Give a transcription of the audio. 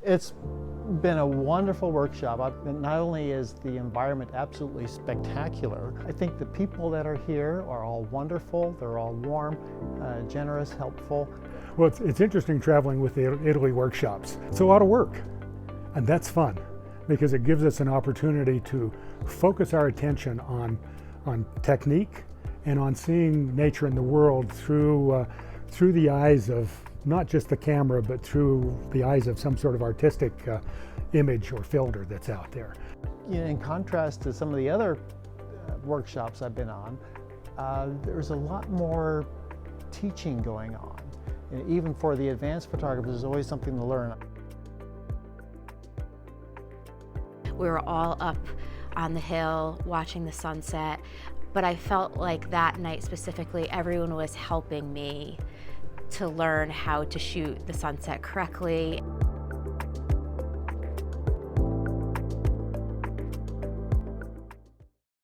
It's been a wonderful workshop. Not only is the environment absolutely spectacular, I think the people that are here are all wonderful. They're all warm, generous, helpful. Well, it's interesting traveling with the Italy workshops. It's a lot of work, and that's fun because it gives us an opportunity to focus our attention on technique and on seeing nature and the world through the eyes of not just the camera, but through the eyes of some sort of artistic image or filter that's out there. In contrast to some of the other workshops I've been on, there's a lot more teaching going on. And even for the advanced photographers, there's always something to learn. We were all up on the hill watching the sunset, but I felt like that night specifically, everyone was helping me to learn how to shoot the sunset correctly.